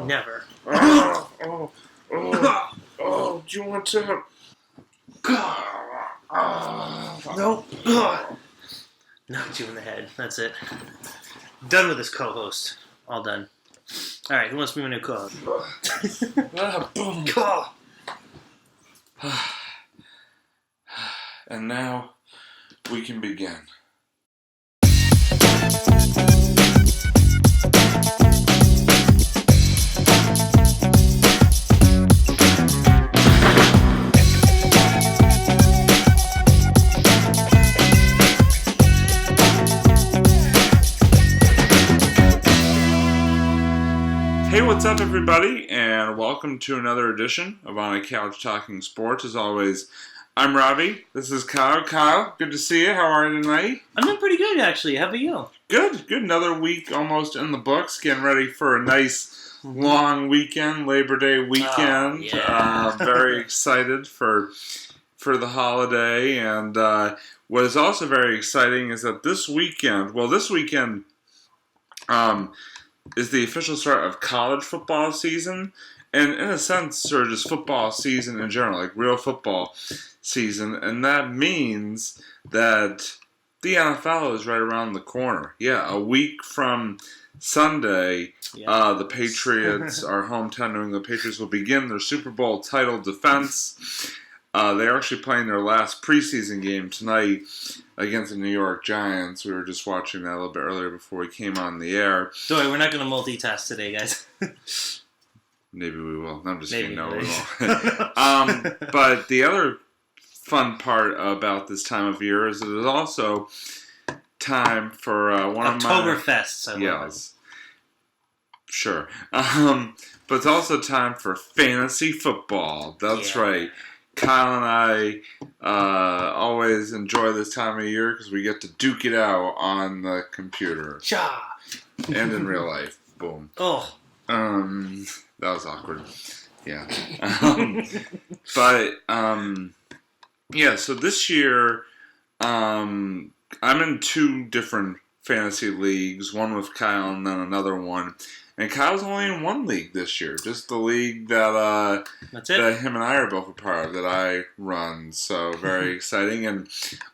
Never. Oh, do you want to? Nope. Knocked you in the head. That's it. Done with this co-host. All done. All right, who wants to be my new co-host? Boom. And now we can begin. Hey, what's up, everybody, and welcome to another edition of On a Couch Talking Sports. As always, I'm Robbie. This is Kyle. Kyle, good to see you. How are you tonight? I'm doing pretty good, actually. How about you? Good. Another week almost in the books. Getting ready for a nice long weekend, Labor Day weekend. Oh, yeah. Very excited for the holiday. And what is also very exciting is that this weekend is the official start of college football season, and in a sense, or just football season in general, like real football season, and that means that the NFL is right around the corner. Yeah, a week from Sunday, the Patriots, our hometown New England Patriots, will begin their Super Bowl title defense. They're actually playing their last preseason game tonight against the New York Giants. We were just watching that a little bit earlier before we came on the air. Don't worry, we're not going to multitask today, guys. Maybe we will. No, I'm just kidding. No, we won't. But the other fun part about this time of year is it is also time for one of my... Oktoberfest. Yes. Sure. But it's also time for fantasy football. That's right. Kyle and I always enjoy this time of year because we get to duke it out on the computer. Cha! And in real life. Boom. Oh. That was awkward. Yeah. So this year, I'm in two different fantasy leagues, one with Kyle and then another one. And Kyle's only in one league this year, just the league that that him and I are both a part of, that I run. So very exciting. And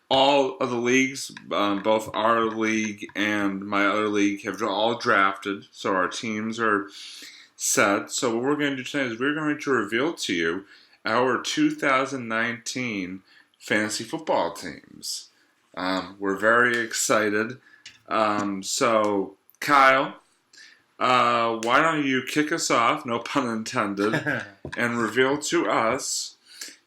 all of the leagues, both our league and my other league, have all drafted. So our teams are set. So what we're going to do tonight is we're going to reveal to you our 2019 fantasy football teams. We're very excited. So Kyle, why don't you kick us off, no pun intended, and reveal to us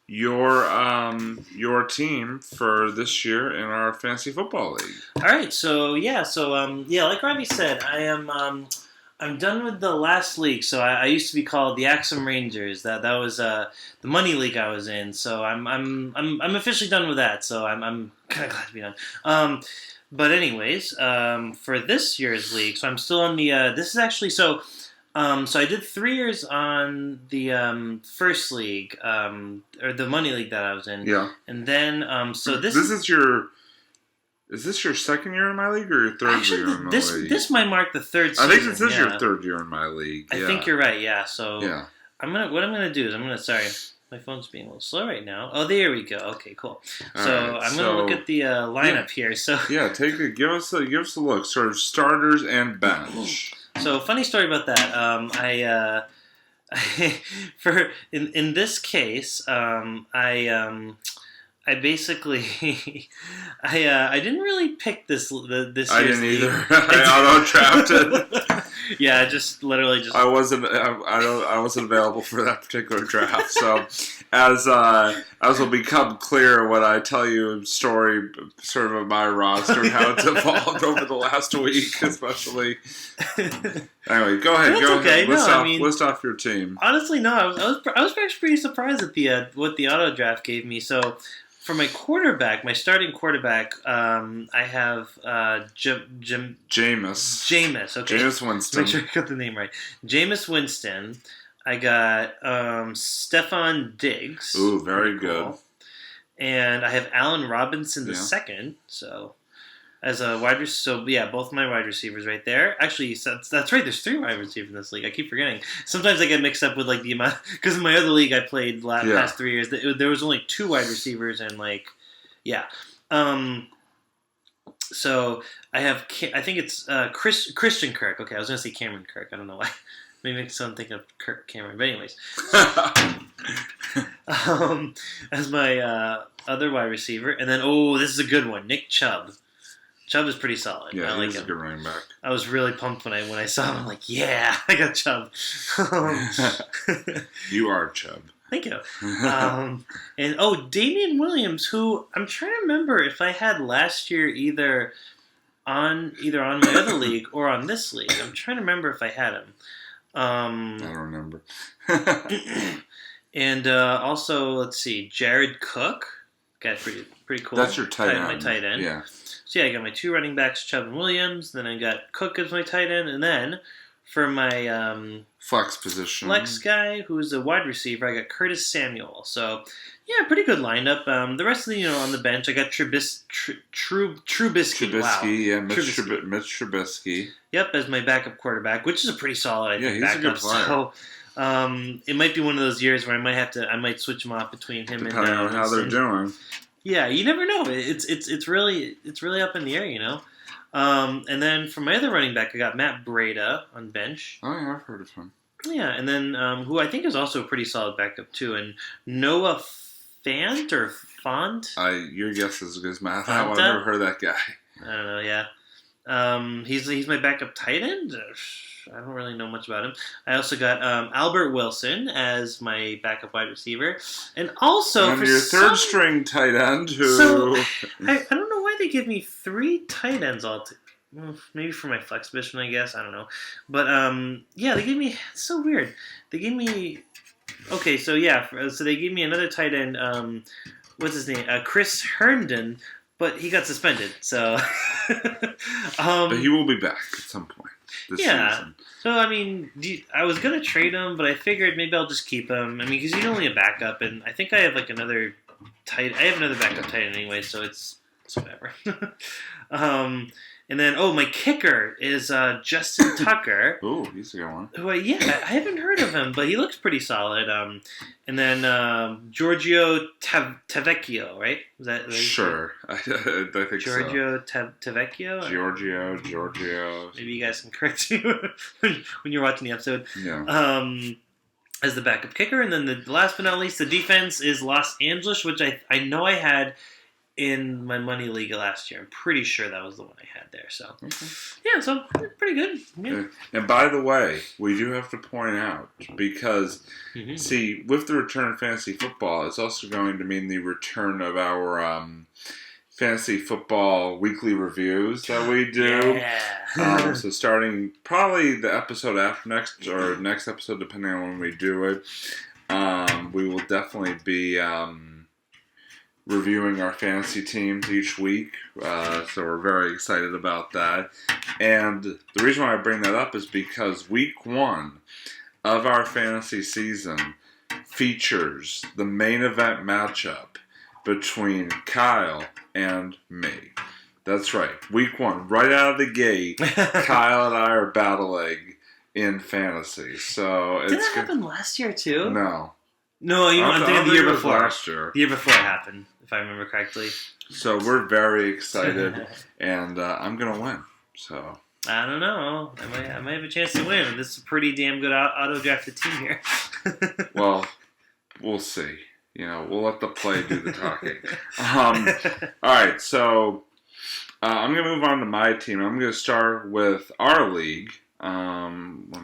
your team for this year in our fantasy football league. All right, like Robbie said, I'm done with the last league. So I used to be called the Axum Rangers. That was the money league I was in. So I'm officially done with that. So I'm kind of glad to be done. But anyways, for this year's league, so I'm still on the. This is actually so I did 3 years on the first league, or the money league that I was in. Yeah. And then is this your second year in my league or your third year in my league? This might mark the third season. I think this is your third year in my league. I think you're right. Yeah. So yeah. What I'm gonna do is sorry. My phone's being a little slow right now. Oh, there we go. Okay, cool. I'm going to look at the lineup here. So yeah, give us a look. Sort of starters and bench. So funny story about that. In this case, I basically I didn't really pick this year's I didn't league. either. I auto-drafted. Yeah, I wasn't available for that particular draft. So as will become clear when I tell you a story sort of my roster and how it's evolved over the last week, especially. Anyway, go ahead. Okay. List off your team. Honestly, no. I was actually pretty surprised at what the auto draft gave me. So for my quarterback, my starting quarterback, I have Jameis. Jameis. Okay. Jameis Winston. Make sure I got the name right. Jameis Winston. I got Stephon Diggs. Ooh, very good. And I have Allen Robinson II. So as a wide receiver. So yeah, both my wide receivers right there. Actually, that's right. There's 3 wide receivers in this league. I keep forgetting. Sometimes I get mixed up with like the amount because in my other league I played past 3 years. There was only 2 wide receivers and like yeah. So I have I think it's Christian Kirk. Okay, I was gonna say Cameron Kirk. I don't know why. Maybe I'm thinking of Kirk Cameron. But anyways, as my other wide receiver, and then this is a good one, Nick Chubb. Chubb is pretty solid. Yeah, I like he's him. a good running back. I was really pumped when I saw him. I'm like, yeah, I got Chubb. You are Chubb. Thank you. And Damian Williams, who I'm trying to remember if I had last year either on my other league or on this league. I'm trying to remember if I had him. I don't remember. And also, let's see, Jared Cook. Got pretty cool. That's your tight end. My tight end. Yeah. So yeah, I got my 2 running backs, Chubb and Williams. Then I got Cook as my tight end, and then for my flex position, flex guy who's a wide receiver, I got Curtis Samuel. So yeah, pretty good lineup. The rest of the on the bench, I got Trubisky. Wow. Yeah, Mitch Trubisky. Yep, as my backup quarterback, which is a pretty solid. He's backup. a good player. So it might be one of those years where I might switch him off between him depending on how they're doing. Yeah, you never know. It's really up in the air, And then for my other running back, I got Matt Breida on bench. Oh yeah, I've heard of him. Yeah, and then who I think is also a pretty solid backup too, and Noah Fant or Font. Your guess is as good as mine. I've never heard of that guy. I don't know. Yeah, he's my backup tight end. I don't really know much about him. I also got Albert Wilson as my backup wide receiver, and also for your third string tight end. So I don't know why they give me 3 tight ends maybe for my flex position, I guess. I don't know, but yeah, they gave me. It's so weird. They gave me. Okay, so yeah, so they gave me another tight end. What's his name? Chris Herndon, but he got suspended. So, but he will be back at some point. This season. So I mean, I was gonna trade him, but I figured maybe I'll just keep him. I mean, because he's only a backup, and I think I have like another I have another backup tight end anyway, so it's whatever. And then my kicker is Justin Tucker. Oh, he's a good one. Who I haven't heard of him, but he looks pretty solid. And then Giorgio Tavecchio, right? Was that sure? I think Giorgio Tavecchio. Giorgio. Maybe you guys can correct me when you're watching the episode. Yeah. As the backup kicker, and then the last but not least, the defense is Los Angeles, which I know I had in my money league last year. I'm pretty sure that was the one I had there. So, yeah, so pretty good. Yeah. And by the way, we do have to point out, because, see, with the return of fantasy football, it's also going to mean the return of our fantasy football weekly reviews that we do. Yeah. So starting probably the episode after next, or next episode, depending on when we do it, we will definitely be reviewing our fantasy teams each week, so we're very excited about that. And the reason why I bring that up is because week 1 of our fantasy season features the main event matchup between Kyle and me. That's right, week 1, right out of the gate, Kyle and I are battling in fantasy. So did that happen last year too? No, I'm thinking the year before. Last year. The year before it happened, if I remember correctly. So we're very excited, and I'm going to win. So I don't know. I might have a chance to win. This is a pretty damn good auto-drafted team here. Well, we'll see. We'll let the play do the talking. All right, so I'm going to move on to my team. I'm going to start with our league. Let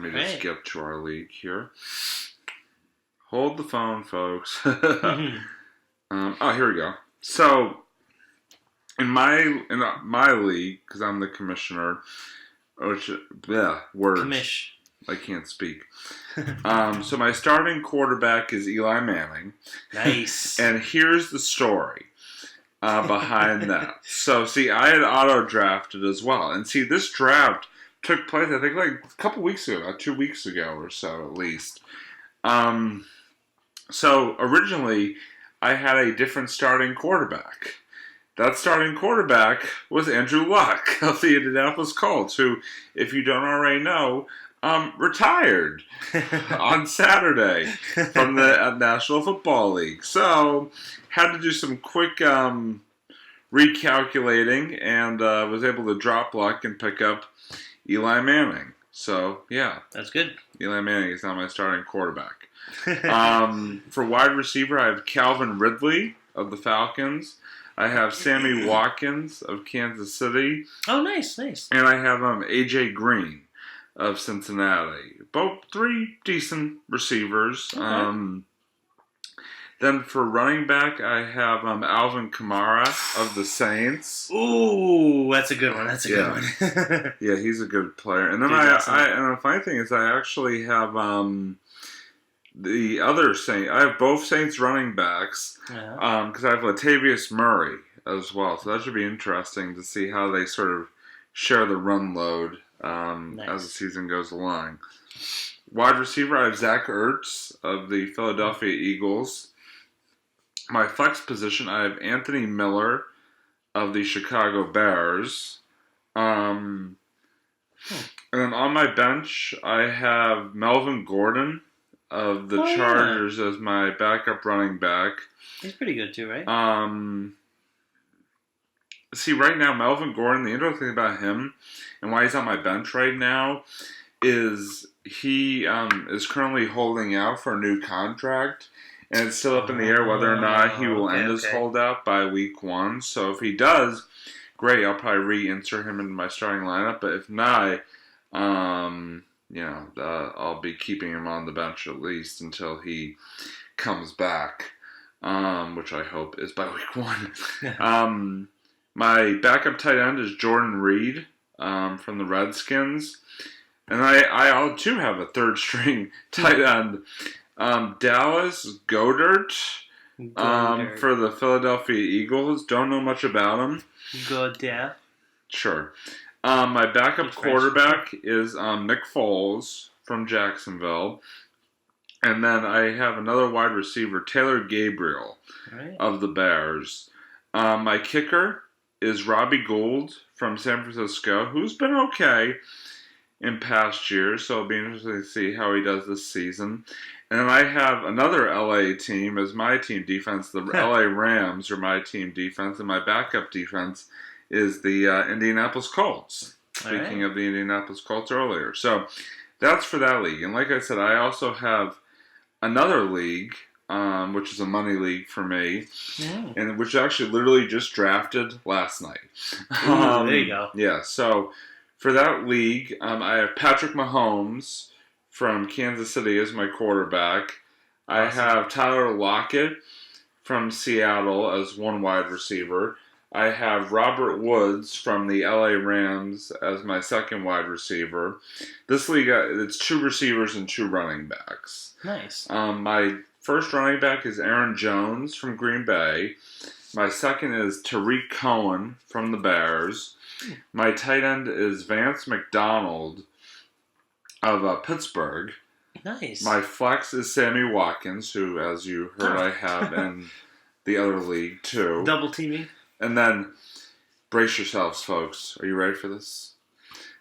me just get to our league here. Hold the phone, folks. Here we go. So, in my league, because I'm the commissioner, words. Commish. I can't speak. So my starting quarterback is Eli Manning. Nice. And here's the story behind that. So, see, I had auto-drafted as well. And see, this draft took place, I think, like a couple weeks ago, about 2 weeks ago or so, at least. So originally, I had a different starting quarterback, That starting quarterback was Andrew Luck of the Indianapolis Colts, who, if you don't already know, retired on Saturday from the National Football League. So, had to do some quick recalculating and was able to drop Luck and pick up Eli Manning. So, yeah. That's good. Eli Manning is now my starting quarterback. For wide receiver, I have Calvin Ridley of the Falcons. I have Sammy Watkins of Kansas City. Oh, nice. And I have A.J. Green of Cincinnati. Both three decent receivers. Okay. Then for running back, I have Alvin Kamara of the Saints. Ooh, that's a good one. That's a good one. Yeah, he's a good player. And then and the funny thing is I actually have the other Saint. I have both Saints running backs because I have Latavius Murray as well. So that should be interesting to see how they sort of share the run load as the season goes along. Wide receiver, I have Zach Ertz of the Philadelphia Eagles. My flex position, I have Anthony Miller of the Chicago Bears. And then on my bench, I have Melvin Gordon of the Chargers as my backup running back. He's pretty good too, right? See, right now, Melvin Gordon, the interesting thing about him and why he's on my bench right now is he is currently holding out for a new contract. And it's still up in the air whether or not he will end his holdout by week 1. So if he does, great, I'll probably reinsert him into my starting lineup. But if not, I'll be keeping him on the bench at least until he comes back, which I hope is by week 1. My backup tight end is Jordan Reed from the Redskins. And I too have a third string tight end. Dallas Goedert for the Philadelphia Eagles. Don't know much about him. Goedert. Sure. My backup quarterback is Nick Foles from Jacksonville. And then I have another wide receiver, Taylor Gabriel of the Bears. My kicker is Robbie Gould from San Francisco, who's been okay in past years, so it'll be interesting to see how he does this season. And then I have another LA team as my team defense. The LA Rams are my team defense, and my backup defense is the Indianapolis Colts. Speaking of the Indianapolis Colts earlier. So that's for that league. And like I said, I also have another league, which is a money league for me, and which actually literally just drafted last night. Ooh, there you go. Yeah, so for that league, I have Patrick Mahomes from Kansas City as my quarterback. I have Tyler Lockett from Seattle as one wide receiver. I have Robert Woods from the LA Rams as my second wide receiver. This league, it's 2 receivers and 2 running backs. Nice. My first running back is Aaron Jones from Green Bay. My second is Tariq Cohen from the Bears. My tight end is Vance McDonald of Pittsburgh. Nice. My flex is Sammy Watkins, who, as you heard, I have in the other league too. Double teaming. And then, brace yourselves, folks. Are you ready for this?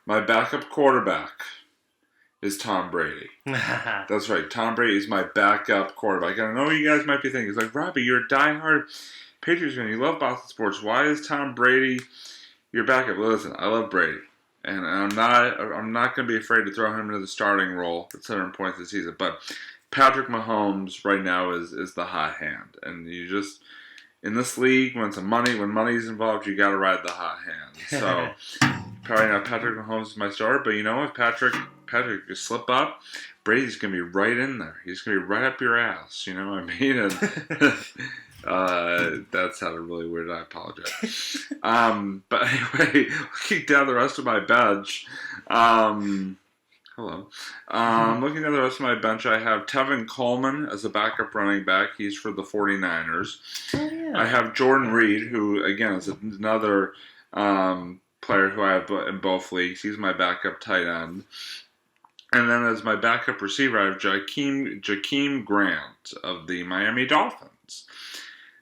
My backup quarterback is Tom Brady. That's right. Tom Brady is my backup quarterback. I know you guys might be thinking, it's like, Robbie, you're a diehard Patriots fan. You love Boston sports. Why is Tom Brady your backup? Well, listen, I love Brady. And I'm not going to be afraid to throw him into the starting role at certain points of the season. But Patrick Mahomes right now is the hot hand. And you just, in this league, when money's involved, you got to ride the hot hand. So probably not Patrick Mahomes is my starter. But you know what? Patrick, you slip up, Brady's going to be right in there. He's going to be right up your ass. You know what I mean? And that sounded really weird. I apologize. But anyway, looking down the rest of my bench. Hello. Looking down the rest of my bench, I have Tevin Coleman as a backup running back. He's for the 49ers. Oh, yeah. I have Jordan Reed, who, again, is another player who I have in both leagues. He's my backup tight end. And then as my backup receiver, I have Jakeem Grant of the Miami Dolphins.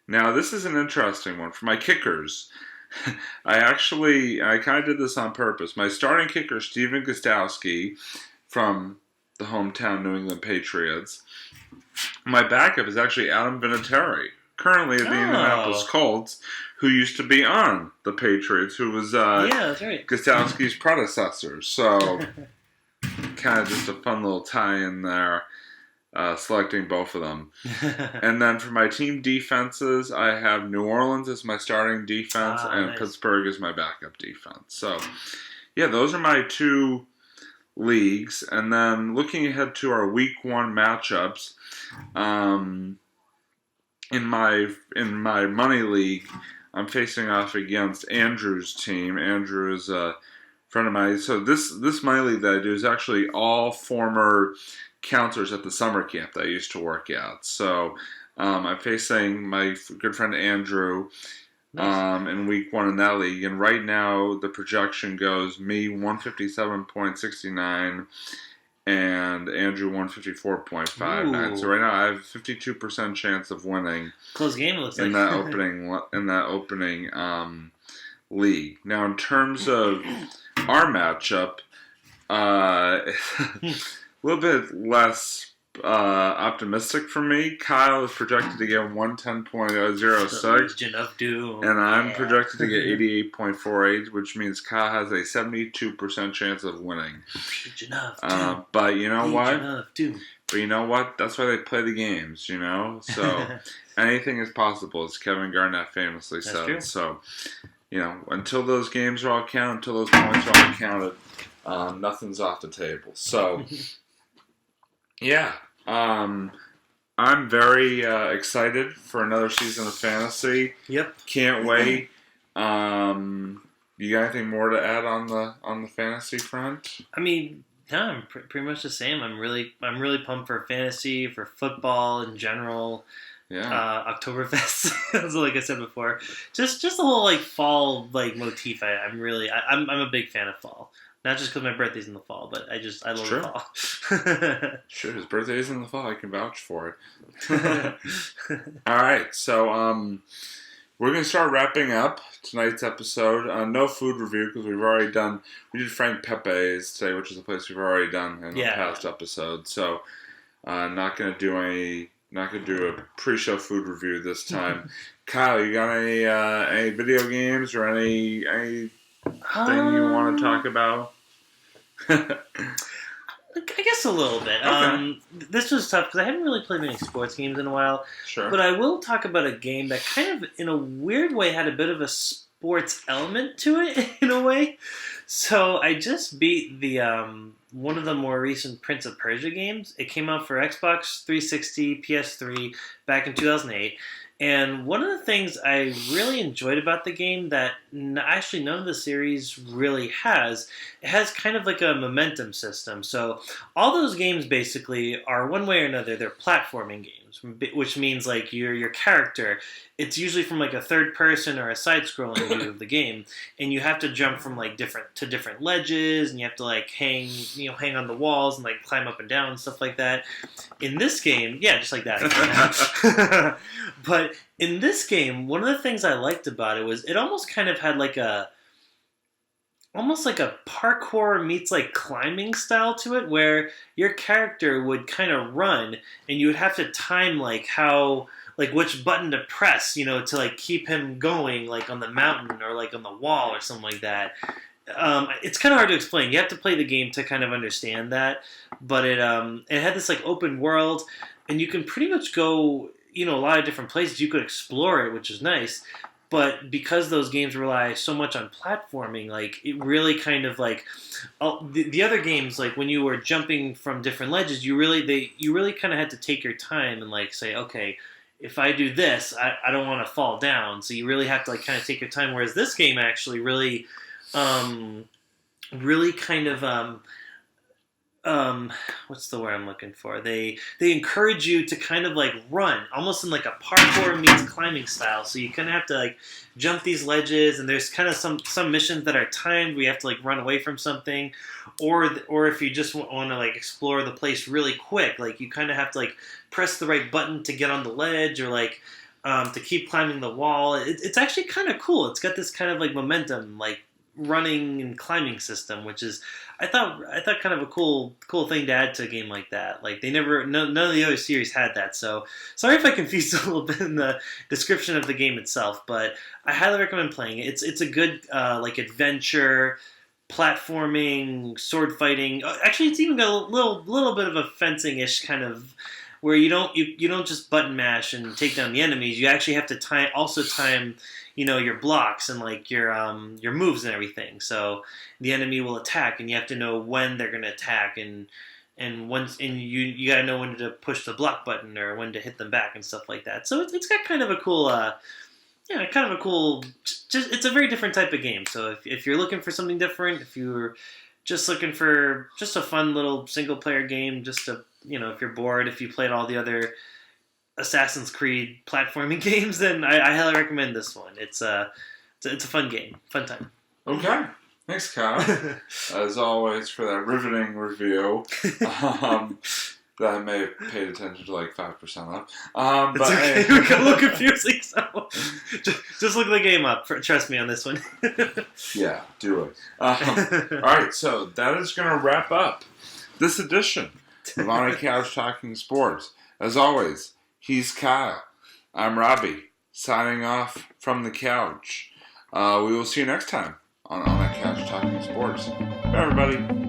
Now, this is an interesting one. For my kickers, I kind of did this on purpose. My starting kicker, Steven Gostowski, from the hometown New England Patriots. My backup is actually Adam Vinatieri, currently at the Indianapolis Colts, who used to be on the Patriots, who was that's right. Gostowski's predecessor. So, kind of just a fun little tie-in there, selecting both of them. And then for my team defenses, I have New Orleans as my starting defense and nice. Pittsburgh as my backup defense. So, yeah, those are my two leagues. And then looking ahead to our Week 1 matchups, in my money league, I'm facing off against Andrew's team. Andrew is a friend of mine. So this money league that I do is actually all former counselors at the summer camp that I used to work at. So I'm facing my good friend Andrew in Week 1 in that league. And right now the projection goes me 157.69 and Andrew 154.59. So right now I have a 52% chance of winning. Close game, it looks like. In that opening league. Now in terms of our matchup, a little bit less optimistic for me. Kyle is projected to get 110.06. Legion of Doom. And I'm projected to get 88.48, which means Kyle has a 72% chance of winning. Legion of Doom. But you know what? Legion of Doom. But you know what? That's why they play the games, you know? So anything is possible, as Kevin Garnett famously said. True. So, you know, until those games are all counted, until those points are all counted, nothing's off the table. So, yeah. I'm very excited for another season of fantasy. Yep. Can't wait. You got anything more to add on the fantasy front? I mean, no, I'm pretty much the same. I'm really pumped for fantasy, for football in general. Yeah. Oktoberfest, like I said before, just the whole like fall like motif. I'm a big fan of fall. Not just because my birthday's in the fall, but I love the fall. Sure, his birthday is in the fall. I can vouch for it. All right, so we're going to start wrapping up tonight's episode. No food review because we did Frank Pepe's today, which is a place we've already done in the past episode. So not going to do a pre-show food review this time. Kyle, you got any video games or anything you want to talk about? I guess a little bit. Okay. This was tough because I haven't really played many sports games in a while. Sure. But I will talk about a game that kind of, in a weird way, had a bit of a sports element to it, in a way. So I just beat the one of the more recent Prince of Persia games. It came out for Xbox 360, PS3 back in 2008. And one of the things I really enjoyed about the game that actually none of the series really has, it has kind of like a momentum system. So all those games basically are one way or another, they're platforming games, which means like your character, it's usually from like a third person or a side-scrolling view of the game, and you have to jump from like different ledges, and you have to like hang on the walls and like climb up and down and stuff like that. In this game, yeah, just like that. But in this game, one of the things I liked about it was it almost kind of had like almost like a parkour meets like climbing style to it, where your character would kind of run and you would have to time like which button to press, to like keep him going like on the mountain or like on the wall or something like that. It's kind of hard to explain. You have to play the game to kind of understand that. But it had this like open world, and you can pretty much go a lot of different places. You could explore it, which is nice. But because those games rely so much on platforming, like it really kind of like the other games, like when you were jumping from different ledges, you really kind of had to take your time and like say, okay, if I do this, I don't want to fall down. So you really have to like kind of take your time. Whereas this game actually really kind of what's the word I'm looking for? They encourage you to kind of like run, almost in like a parkour meets climbing style. So you kind of have to like jump these ledges, and there's kind of some missions that are timed. We have to like run away from something, or if you just want to like explore the place really quick, like you kind of have to like press the right button to get on the ledge, or like to keep climbing the wall. It's actually kind of cool. It's got this kind of like momentum, like running and climbing system, which is I thought kind of a cool thing to add to a game like that. Like none of the other series had that. So sorry if I confused a little bit in the description of the game itself, but I highly recommend playing it. It's a good like adventure, platforming, sword fighting. Actually, it's even got a little bit of a fencing-ish kind of where you don't just button mash and take down the enemies. You actually have to time your blocks and like your moves and everything. So the enemy will attack, and you have to know when they're going to attack, and you got to know when to push the block button or when to hit them back and stuff like that. So it's got kind of a cool. Just it's a very different type of game. So if you're looking for something different, if you're just looking for just a fun little single player game, just to if you're bored, if you played all the other Assassin's Creed platforming games, then I highly recommend this one. It's a fun game, fun time. Okay. Thanks, Kyle. As always, for that riveting review. That I may have paid attention to like 5% of. But okay. It got a little confusing, so just look the game up. Trust me on this one. Yeah, do it. All right, so that is going to wrap up this edition of On a Couch Talking Sports. As always, he's Kyle. I'm Robbie, signing off from the couch. We will see you next time on a Couch Talking Sports. Bye, everybody.